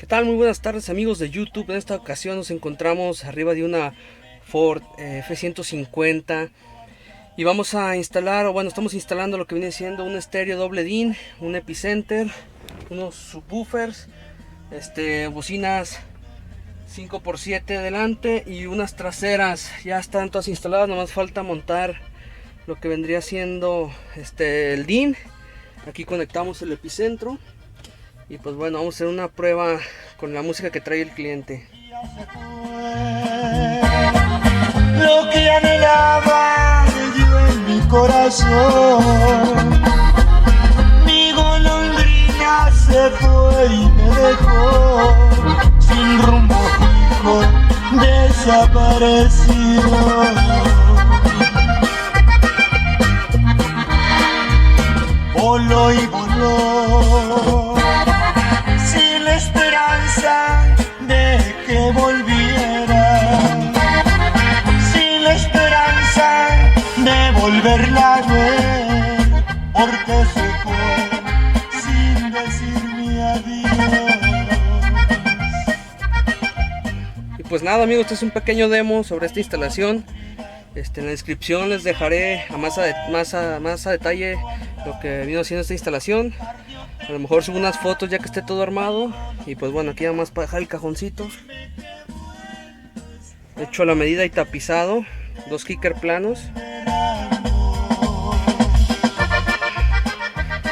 ¿Qué tal? Muy buenas tardes amigos de YouTube. En esta ocasión nos encontramos arriba de una Ford F-150 y vamos a instalar, o bueno, estamos instalando lo que viene siendo un estéreo doble DIN, un epicenter, unos subwoofers, bocinas 5x7 delante y unas traseras. Ya están todas instaladas, nomás falta montar lo que vendría siendo el DIN. Aquí conectamos el epicentro. Y pues bueno, vamos a hacer una prueba con la música que trae el cliente. Lo que anhelaba yo en mi corazón, mi golondrina se fue y me dejó sin rumbo fijo, desaparecido. Voló y voló sin la esperanza de que volviera, sin la esperanza de volverla a ver, porque se fue sin decirme adiós. Y pues nada amigos, este es un pequeño demo sobre esta instalación. En la descripción les dejaré más a detalle lo que vino haciendo esta instalación. A lo mejor subo unas fotos ya que esté todo armado. Y pues bueno, aquí nada más para dejar el cajoncito hecho a la medida y tapizado, 2 kicker planos.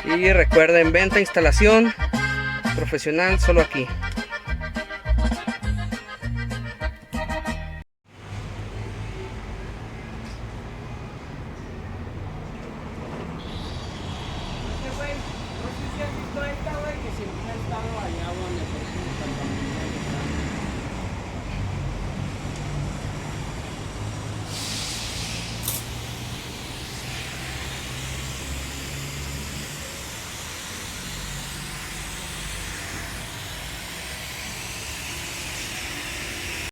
Y recuerden, venta, instalación profesional solo aquí.